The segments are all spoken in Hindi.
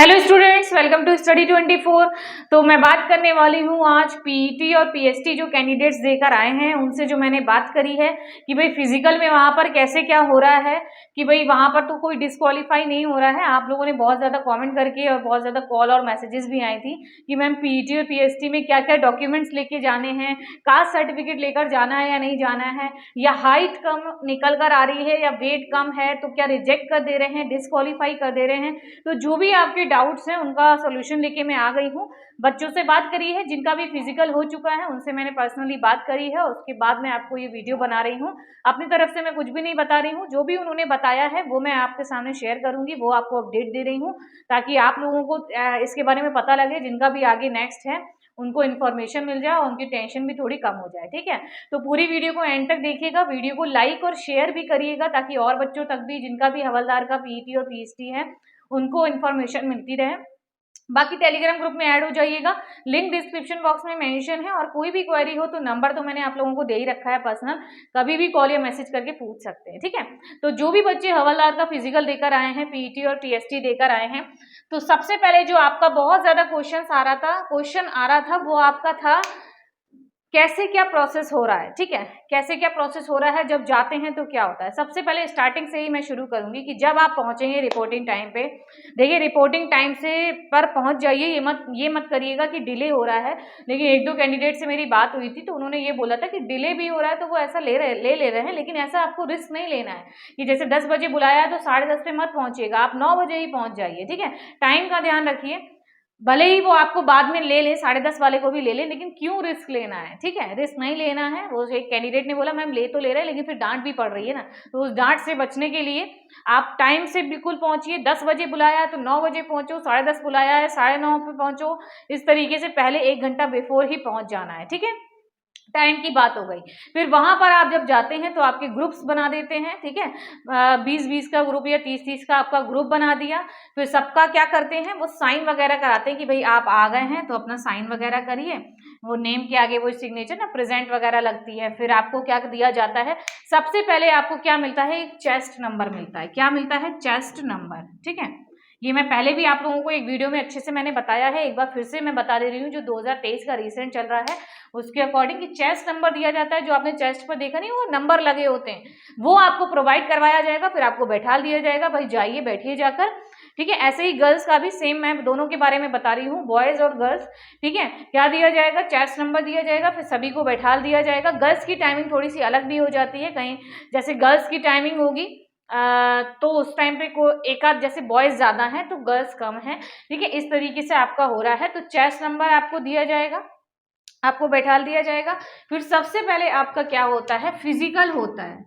Hello students, welcome to study 24। तो मैं बात करने वाली हूँ आज पीईटी और पीएसटी जो कैंडिडेट्स देकर आए हैं उनसे जो मैंने बात करी है कि भाई फिजिकल में वहाँ पर कैसे क्या हो रहा है, कि भाई वहाँ पर तो कोई डिस्क्वालीफाई नहीं हो रहा है। आप लोगों ने बहुत ज़्यादा कमेंट करके और बहुत ज़्यादा कॉल और मैसेजेस भी आई थी कि मैम पीईटी और पीएसटी में क्या क्या डॉक्यूमेंट्स लेके जाने हैं, कास्ट सर्टिफिकेट लेकर जाना है या नहीं जाना है, या हाइट कम निकल कर आ रही है या वेट कम है तो क्या रिजेक्ट कर दे रहे हैं, डिस्क्वालीफाई कर दे रहे हैं। तो जो भी आपके डाउट्स हैं उनका सॉल्यूशन लेके मैं आ गई हूँ। बच्चों से बात करी है, जिनका भी फिजिकल हो चुका है उनसे मैंने पर्सनली बात करी है, उसके बाद मैं आपको ये वीडियो बना रही हूँ। अपनी तरफ से मैं कुछ भी नहीं बता रही हूँ, जो भी उन्होंने बताया है वो मैं आपके सामने शेयर करूंगी, वो आपको अपडेट दे रही हूँ ताकि आप लोगों को इसके बारे में पता लगे, जिनका भी आगे नेक्स्ट है उनको इन्फॉर्मेशन मिल जाए और उनकी टेंशन भी थोड़ी कम हो जाए। ठीक है, तो पूरी वीडियो को एंड तक देखिएगा, वीडियो को लाइक और शेयर भी करिएगा ताकि और बच्चों तक भी जिनका भी हवलदार का पीईटी और पीएसटी है उनको इन्फॉर्मेशन मिलती रहे। बाकी टेलीग्राम ग्रुप में ऐड हो जाइएगा, लिंक डिस्क्रिप्शन बॉक्स में मेंशन है। और कोई भी क्वेरी हो तो नंबर तो मैंने आप लोगों को दे ही रखा है पर्सनल, कभी भी कॉल या मैसेज करके पूछ सकते हैं। ठीक है, तो जो भी बच्चे हवलदार का फिजिकल देकर आए हैं, पीईटी और टीएसटी देकर आए हैं, तो सबसे पहले जो आपका बहुत ज्यादा क्वेश्चन आ रहा था वो आपका था कैसे क्या प्रोसेस हो रहा है। ठीक है, कैसे क्या प्रोसेस हो रहा है, जब जाते हैं तो क्या होता है। सबसे पहले स्टार्टिंग से ही मैं शुरू करूंगी कि जब आप पहुंचेंगे रिपोर्टिंग टाइम पे, देखिए रिपोर्टिंग टाइम से पर पहुंच जाइए, ये मत करिएगा कि डिले हो रहा है। लेकिन एक दो कैंडिडेट से मेरी बात हुई थी तो उन्होंने ये बोला था कि डिले भी हो रहा है तो वो ऐसा ले रहे हैं, लेकिन ऐसा आपको रिस्क नहीं लेना है कि जैसे 10 बजे बुलाया है तो 10:30 पे मत पहुंचिएगा, आप 9 बजे ही पहुंच जाइए। ठीक है, टाइम का ध्यान रखिए, भले ही वो आपको बाद में ले ले, 10:30 वाले को भी ले ले, लेकिन क्यों रिस्क लेना है। ठीक है, रिस्क नहीं लेना है। वो एक कैंडिडेट ने बोला मैम ले तो ले रहे हैं लेकिन फिर डांट भी पड़ रही है ना, तो उस डांट से बचने के लिए आप टाइम से बिल्कुल पहुंचिए। 10 बजे बुलाया है तो 9 बजे पहुंचो, 10:30 बुलाया है 9:30 पे पहुंचो, इस तरीके से पहले 1 घंटा बिफोर ही पहुंच जाना है। ठीक है, टाइम की बात हो गई। फिर वहां पर आप जब जाते हैं तो आपके ग्रुप्स बना देते हैं। ठीक है, 20-20 का ग्रुप या 30-30 का आपका ग्रुप बना दिया। फिर सबका क्या करते हैं, वो साइन वगैरह कराते हैं कि भाई आप आ गए हैं तो अपना साइन वगैरह करिए, वो नेम के आगे वो सिग्नेचर ना प्रेजेंट वगैरह लगती है। फिर आपको क्या दिया जाता है, सबसे पहले आपको क्या मिलता है, एक चेस्ट नंबर मिलता है। क्या मिलता है, चेस्ट नंबर। ठीक है, ये मैं पहले भी आप लोगों को एक वीडियो में अच्छे से मैंने बताया है, एक बार फिर से मैं बता दे रही हूँ। जो 2023 का रिसेंट चल रहा है उसके अकॉर्डिंग चेस्ट नंबर दिया जाता है। जो आपने चेस्ट पर देखा नहीं, वो नंबर लगे होते हैं, वो आपको प्रोवाइड करवाया जाएगा। फिर आपको बैठा दिया जाएगा, भाई जाइए बैठिए जाकर। ठीक है, ऐसे ही गर्ल्स का भी सेम, मैं दोनों के बारे में बता रही हूँ, बॉयज और गर्ल्स। ठीक है, क्या दिया जाएगा, चेस्ट नंबर दिया जाएगा, फिर सभी को बैठा दिया जाएगा। गर्ल्स की टाइमिंग थोड़ी सी अलग भी हो जाती है, कहीं जैसे गर्ल्स की टाइमिंग होगी तो उस टाइम पे को एक आध, जैसे बॉयज ज्यादा हैं तो गर्ल्स कम है। ठीक है, इस तरीके से आपका हो रहा है। तो चेस्ट नंबर आपको दिया जाएगा, आपको बैठा दिया जाएगा। फिर सबसे पहले आपका क्या होता है, फिजिकल होता है,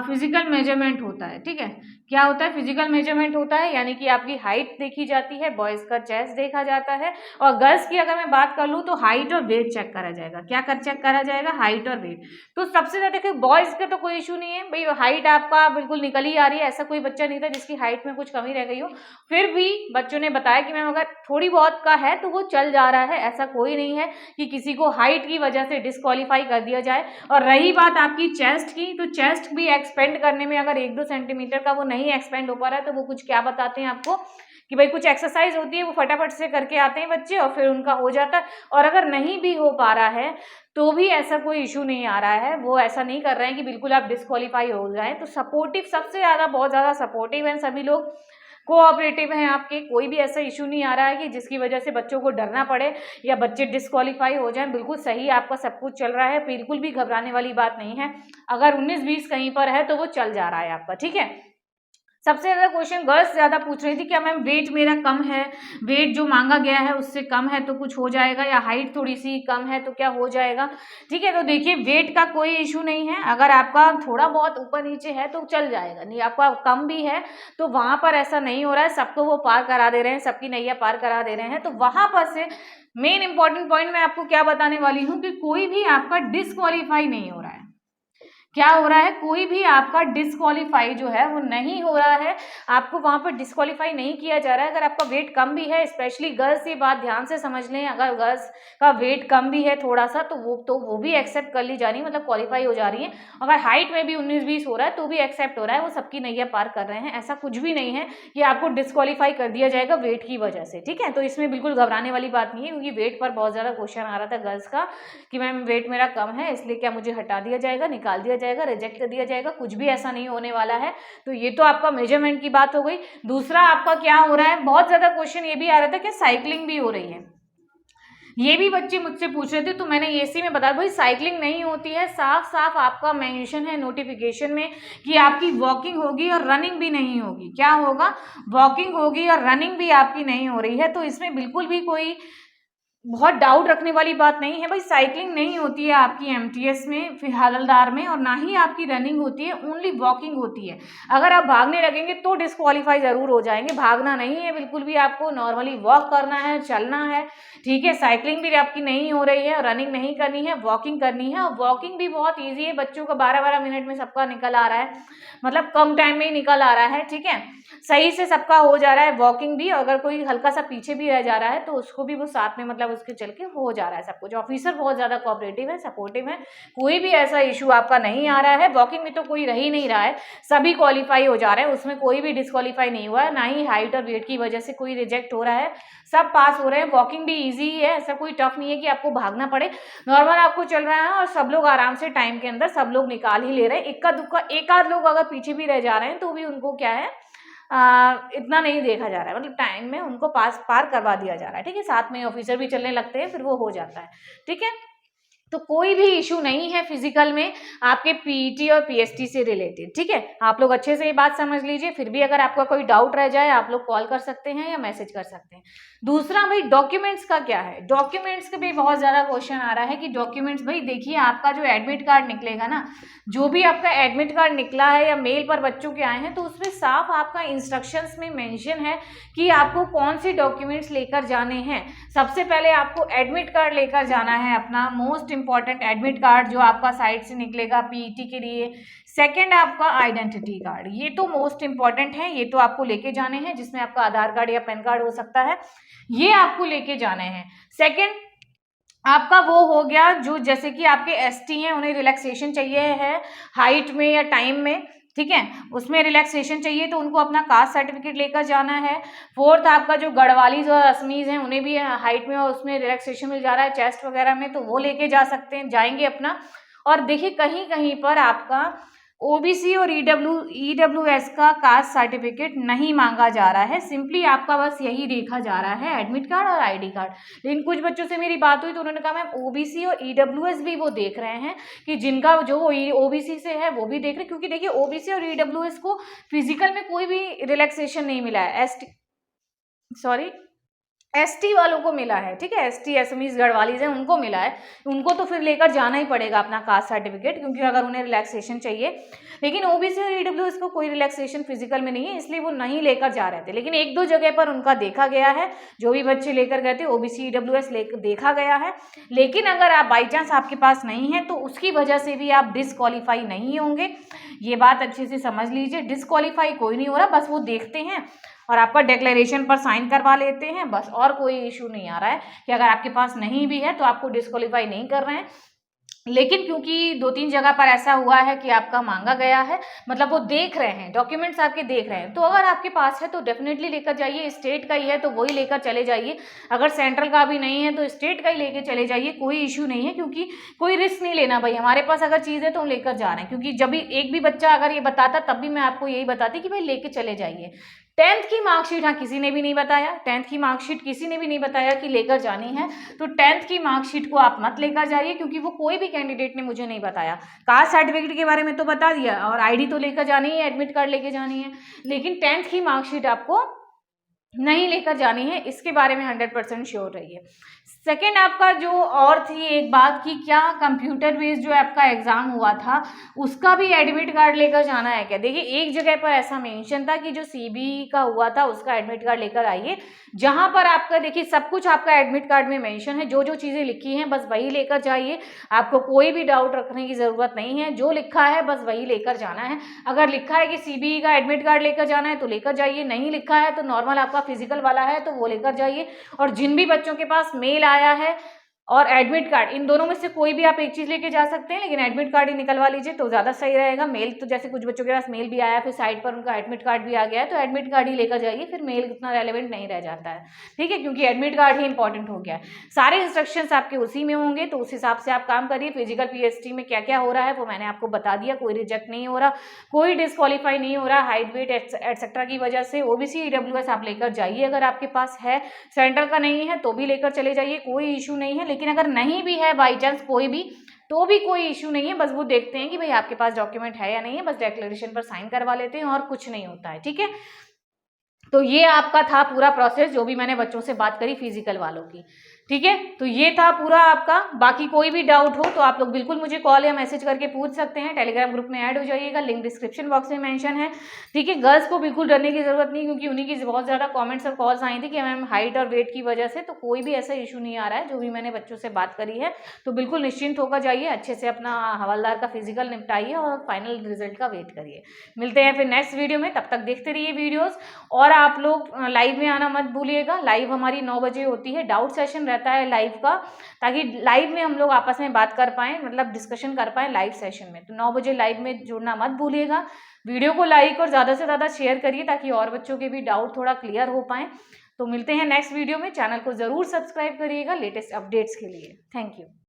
फिजिकल मेजरमेंट होता है। ठीक है, क्या होता है, फिजिकल मेजरमेंट होता है, यानी कि आपकी हाइट देखी जाती है, बॉयज का चेस्ट देखा जाता है। और गर्ल्स की अगर मैं बात कर लूँ तो हाइट और वेट चेक करा जाएगा। क्या कर चेक करा जाएगा, हाइट और वेट। तो सबसे ज्यादा देखिए बॉयज का तो कोई इशू नहीं है, भाई हाइट आपका बिल्कुल निकल ही आ रही है, ऐसा कोई बच्चा नहीं था जिसकी हाइट में कुछ कमी रह गई हो। फिर भी बच्चों ने बताया कि मैम अगर थोड़ी बहुत का है तो वो चल जा रहा है, ऐसा कोई नहीं है कि किसी को हाइट की वजह से डिस्क्वालीफाई कर दिया जाए। और रही बात आपकी चेस्ट की, तो चेस्ट भी एक्सपेंड करने में अगर 1-2 सेंटीमीटर का वो नहीं एक्सपेंड हो पा रहा है तो वो कुछ क्या बताते हैं आपको कि भाई कुछ एक्सरसाइज होती है, वो फटाफट से करके आते हैं बच्चे और फिर उनका हो जाता है। और अगर नहीं भी हो पा रहा है तो भी ऐसा कोई इशू नहीं आ रहा है, वो ऐसा नहीं कर रहे हैं कि बिल्कुल आप डिस्क्वालीफाई हो जाए। तो सपोर्टिव, सबसे ज्यादा बहुत ज्यादा सपोर्टिव हैं सभी लोग, कोऑपरेटिव हैं आपके, कोई भी ऐसा इशू नहीं आ रहा है कि जिसकी वजह से बच्चों को डरना पड़े या बच्चे डिस्क्वालीफाई हो जाएं। बिल्कुल सही आपका सब कुछ चल रहा है, बिल्कुल भी घबराने वाली बात नहीं है। अगर 19-20 कहीं पर है तो वो चल जा रहा है आपका। ठीक है, सबसे ज्यादा क्वेश्चन गर्ल्स ज्यादा पूछ रही थी, क्या मैम वेट मेरा कम है, वेट जो मांगा गया है उससे कम है तो कुछ हो जाएगा, या हाइट थोड़ी सी कम है तो क्या हो जाएगा। ठीक है, तो देखिए वेट का कोई इशू नहीं है, अगर आपका थोड़ा बहुत ऊपर नीचे है तो चल जाएगा, नहीं आपका कम भी है तो वहां पर ऐसा नहीं हो रहा है, सबको वो पार करा दे रहे हैं, सबकी नैया पार करा दे रहे हैं। तो वहां पर से मेन इंपॉर्टेंट पॉइंट मैं आपको क्या बताने वाली हूँ कि कोई भी आपका डिस्क्वालीफाई नहीं हो रहा है। क्या हो रहा है, कोई भी आपका डिस्क्वालीफाई जो है वो नहीं हो रहा है, आपको वहां पर डिस्क्वालीफाई नहीं किया जा रहा है। अगर आपका वेट कम भी है, स्पेशली गर्ल्स, ये बात ध्यान से समझ लें, अगर गर्ल्स का वेट कम भी है थोड़ा सा तो वो भी एक्सेप्ट कर ली जा रही है, मतलब क्वालिफाई हो जा रही है। अगर हाइट में भी 19-20 हो रहा है तो भी एक्सेप्ट हो रहा है, वो सबकी नैया पार कर रहे हैं। ऐसा कुछ भी नहीं है कि आपको डिस्क्वालीफाई कर दिया जाएगा वेट की वजह से, ठीक है। तो इसमें बिल्कुल घबराने वाली बात नहीं है, क्योंकि वेट पर बहुत ज़्यादा क्वेश्चन आ रहा था गर्ल्स का कि मैम वेट मेरा कम है, इसलिए क्या मुझे हटा दिया जाएगा, निकाल दिया जाएगा, रिजेक्ट कर दिया जाएगा। कुछ भी ऐसा नहीं होने वाला है। तो ये तो आपका मेजरमेंट की बात हो गई। दूसरा आपका क्या हो रहा है, बहुत ज्यादा क्वेश्चन ये भी आ रहा था कि साइकिलिंग भी हो रही है, ये भी बच्चे मुझसे पूछ रहे थे, तो मैंने इसी में बता भाई साइकिलिंग नहीं होती है, साफ साफ आपका मेंशन है नोटिफिकेशन में कि आपकी वॉकिंग होगी और रनिंग भी नहीं होगी। क्या होगा, वॉकिंग होगी और रनिंग भी आपकी नहीं हो रही है। तो इसमें बिल्कुल भी कोई बहुत डाउट रखने वाली बात नहीं है भाई, साइकिलिंग नहीं होती है आपकी एमटीएस में, फिर हवलदार में, और ना ही आपकी रनिंग होती है, ओनली वॉकिंग होती है। अगर आप भागने लगेंगे तो डिस्क्वालीफाई जरूर हो जाएंगे, भागना नहीं है बिल्कुल भी, आपको नॉर्मली वॉक करना है, चलना है, ठीक है। साइकिलिंग भी आपकी नहीं हो रही है, रनिंग नहीं करनी है, वॉकिंग करनी है। और वॉकिंग भी बहुत ईजी है, बच्चों का 12-12 मिनट में सबका निकल आ रहा है, मतलब कम टाइम में ही निकल आ रहा है, ठीक है, सही से सबका हो जा रहा है वॉकिंग भी। अगर कोई हल्का सा पीछे भी रह जा रहा है तो उसको भी वो साथ में, मतलब उसके चल के हो जा रहा है सब कुछ। ऑफिसर बहुत ज्यादा कोऑपरेटिव है, सपोर्टिव है, कोई भी ऐसा इशू आपका नहीं आ रहा है। वॉकिंग में तो कोई रह ही नहीं रहा है, सभी क्वालिफाई हो जा रहे हैं, उसमें कोई भी डिस्क्वालीफाई नहीं हुआ है, ना ही हाइट और वेट की वजह से कोई रिजेक्ट हो रहा है, सब पास हो रहे हैं। वॉकिंग भी ईजी है, ऐसा कोई टफ नहीं है कि आपको भागना पड़े, नॉर्मल आपको चल रहा है और सब लोग आराम से टाइम के अंदर सब लोग निकाल ही ले रहे हैं। इक्का दुक्का एक आध लोग अगर पीछे भी रह जा रहे हैं तो भी उनको क्या है, इतना नहीं देखा जा रहा है, मतलब टाइम में उनको पार करवा दिया जा रहा है, ठीक है। साथ में ऑफिसर भी चलने लगते हैं, फिर वो हो जाता है, ठीक है। तो कोई भी इशू नहीं है फिजिकल में आपके पीईटी और पीएसटी से रिलेटेड, ठीक है। आप लोग अच्छे से ये बात समझ लीजिए। फिर भी अगर आपका कोई डाउट रह जाए आप लोग कॉल कर सकते हैं या मैसेज कर सकते हैं। दूसरा भाई डॉक्यूमेंट्स का क्या है, डॉक्यूमेंट्स का भी बहुत ज़्यादा क्वेश्चन आ रहा है कि डॉक्यूमेंट्स, भाई देखिए आपका जो एडमिट कार्ड निकलेगा ना, जो भी आपका एडमिट कार्ड निकला है या मेल पर बच्चों के आए हैं, तो उसमें साफ आपका इंस्ट्रक्शंस में मेंशन है कि आपको कौन से डॉक्यूमेंट्स लेकर जाने हैं। सबसे पहले आपको एडमिट कार्ड लेकर जाना है, अपना मोस्ट इंपॉर्टेंट एडमिट कार्ड जो आपका साइट से निकलेगा पीईटी के लिए। सेकंड आपका आइडेंटिटी कार्ड, ये तो मोस्ट इंपॉर्टेंट है, ये तो आपको लेके जाने हैं, जिसमें आपका आधार कार्ड या पैन कार्ड हो सकता है, ये आपको लेके जाने हैं। सेकंड आपका वो हो गया जो, जैसे कि आपके एसटी हैं, उन्हें रिलैक्सेशन चाहिए है हाइट में या टाइम में, ठीक है, उसमें रिलैक्सेशन चाहिए तो उनको अपना कास्ट सर्टिफिकेट लेकर जाना है। फोर्थ आपका जो गढ़वालीज और असमीज हैं उन्हें भी हाइट में और उसमें रिलैक्सेशन मिल जा रहा है चेस्ट वगैरह में, तो वो लेके जा सकते हैं, जाएंगे अपना। और देखिए कहीं कहीं पर आपका ओबीसी और ईडब्ल्यूएस का कास्ट सर्टिफिकेट नहीं मांगा जा रहा है, सिंपली आपका बस यही देखा जा रहा है एडमिट कार्ड और आईडी कार्ड। लेकिन कुछ बच्चों से मेरी बात हुई तो उन्होंने कहा मैम ओबीसी और ईडब्ल्यूएस भी वो देख रहे हैं, कि जिनका जो ओबीसी से है वो भी देख रहे हैं, क्योंकि देखिए ओबीसी और ईडब्ल्यूएस को फिजिकल में कोई भी रिलैक्सेशन नहीं मिला है, एसटी वालों को मिला है, ठीक है, एसटी एसएमईज गढ़वालीज हैं उनको मिला है, उनको तो फिर लेकर जाना ही पड़ेगा अपना कास्ट सर्टिफिकेट, क्योंकि अगर उन्हें रिलैक्सेशन चाहिए। लेकिन ओबीसी और ईडब्ल्यूएस को कोई रिलैक्सेशन फिजिकल में नहीं है, इसलिए वो नहीं लेकर जा रहे थे। लेकिन एक दो जगह पर उनका देखा गया है, जो भी बच्चे लेकर गए थे ओबीसी ईडब्ल्यूएस देखा गया है। लेकिन अगर आप बाई चांस आपके पास नहीं है तो उसकी वजह से भी आप डिस्क्वालीफाई नहीं होंगे, ये बात अच्छे से समझ लीजिए। डिस्क्वालीफाई कोई नहीं हो रहा, बस वो देखते हैं और आपका डिक्लेरेशन पर साइन करवा लेते हैं बस, और कोई इशू नहीं आ रहा है कि अगर आपके पास नहीं भी है तो आपको डिस्क्वालीफाई नहीं कर रहे हैं। लेकिन क्योंकि 2-3 जगह पर ऐसा हुआ है कि आपका मांगा गया है, मतलब वो देख रहे हैं, डॉक्यूमेंट्स आपके देख रहे हैं, तो अगर आपके पास है तो डेफिनेटली लेकर जाइए। स्टेट का ही है तो वही लेकर चले जाइए, अगर सेंट्रल का भी नहीं है तो स्टेट का ही लेकर चले जाइए, कोई इशू नहीं है, क्योंकि कोई रिस्क नहीं लेना भाई। हमारे पास अगर चीज़ है तो हम लेकर जा रहे हैं, क्योंकि जब भी एक भी बच्चा अगर ये बताता तब भी मैं आपको यही बताती कि भाई लेके चले जाइए। 10th की मार्कशीट, हाँ किसी ने भी नहीं बताया, 10th की मार्कशीट किसी ने भी नहीं बताया कि लेकर जानी है, तो 10th की मार्कशीट को आप मत लेकर जाइए, क्योंकि वो कोई भी कैंडिडेट ने मुझे नहीं बताया। कास्ट सर्टिफिकेट के बारे में तो बता दिया, और आईडी तो लेकर जानी है, एडमिट कार्ड लेके जानी है, लेकिन 10th की मार्कशीट आपको नहीं लेकर जानी है, इसके बारे में 100% श्योर रहिए। सेकेंड आपका जो और थी एक बात कि क्या कंप्यूटर बेस्ड जो आपका एग्जाम हुआ था उसका भी एडमिट कार्ड लेकर जाना है क्या? देखिए एक जगह पर ऐसा मेंशन था कि जो सीबीई का हुआ था उसका एडमिट कार्ड लेकर आइए, जहां पर आपका देखिए सब कुछ आपका एडमिट कार्ड में मेंशन है, जो जो चीजें लिखी हैं बस वही लेकर जाइए, आपको कोई भी डाउट रखने की जरूरत नहीं है, जो लिखा है बस वही लेकर जाना है। अगर लिखा है कि सीबीई का एडमिट कार्ड लेकर जाना है तो लेकर जाइए, नहीं लिखा है तो नॉर्मल आपका फिजिकल वाला है तो वो लेकर जाइए। और जिन भी बच्चों के पास मेल आया है और एडमिट कार्ड, इन दोनों में से कोई भी आप एक चीज लेके जा सकते हैं, लेकिन एडमिट कार्ड ही निकलवा लीजिए तो ज्यादा सही रहेगा। मेल तो जैसे कुछ बच्चों के पास मेल भी आया फिर साइड पर उनका एडमिट कार्ड भी आ गया है तो एडमिट कार्ड ही लेकर जाइए, फिर मेल उतना रेलेवेंट नहीं रह जाता है, ठीक है, क्योंकि एडमिट कार्ड ही इंपॉर्टेंट हो गया है। सारे इंस्ट्रक्शंस आपके उसी में होंगे तो उस हिसाब से आप काम करिए। फिजिकल पीएसटी में क्या क्या हो रहा है वो मैंने आपको बता दिया, कोई रिजेक्ट नहीं हो रहा, कोई डिस्क्वालीफाई नहीं हो रहा हाइट वेट एटसेट्रा की वजह से। ओबीसी ईडब्ल्यूएस आप लेकर जाइए अगर आपके पास है, सेंट्रल का नहीं है तो भी लेकर चले जाइए, कोई इशू नहीं है। लेकिन अगर नहीं भी है बाई चांस कोई भी, तो भी कोई इशू नहीं है, बस वो देखते हैं कि भाई आपके पास डॉक्यूमेंट है या नहीं है, बस डिक्लेरेशन पर साइन करवा लेते हैं और कुछ नहीं होता है, ठीक है। तो ये आपका था पूरा प्रोसेस जो भी मैंने बच्चों से बात करी फिजिकल वालों की, ठीक है। तो ये था पूरा आपका, बाकी कोई भी डाउट हो तो आप लोग बिल्कुल मुझे कॉल या मैसेज करके पूछ सकते हैं। टेलीग्राम ग्रुप में ऐड हो जाइएगा, लिंक डिस्क्रिप्शन बॉक्स में मेंशन है, ठीक है। गर्ल्स को बिल्कुल डरने की जरूरत नहीं, क्योंकि उन्हीं की बहुत ज़्यादा कमेंट्स और कॉल्स आई थी कि मैम हाइट और वेट की वजह से, तो कोई भी ऐसा इशू नहीं आ रहा है। जो भी मैंने बच्चों से बात करी है तो बिल्कुल निश्चिंत होकर जाइए, अच्छे से अपना हवलदार का फिजिकल निपटाइए और फाइनल रिजल्ट का वेट करिए। मिलते हैं फिर नेक्स्ट वीडियो में, तब तक देखते रहिए वीडियोज़। और आप लोग लाइव में आना मत भूलिएगा, लाइव हमारी 9 बजे होती है, डाउट सेशन रहता है लाइव का, ताकि लाइव में हम लोग आपस में बात कर पाएँ, मतलब डिस्कशन कर पाएँ लाइव सेशन में। तो 9 बजे लाइव में जुड़ना मत भूलिएगा। वीडियो को लाइक और ज़्यादा से ज़्यादा शेयर करिए ताकि और बच्चों के भी डाउट थोड़ा क्लियर हो पाएँ। तो मिलते हैं नेक्स्ट वीडियो में, चैनल को ज़रूर सब्सक्राइब करिएगा लेटेस्ट अपडेट्स के लिए। Thank you.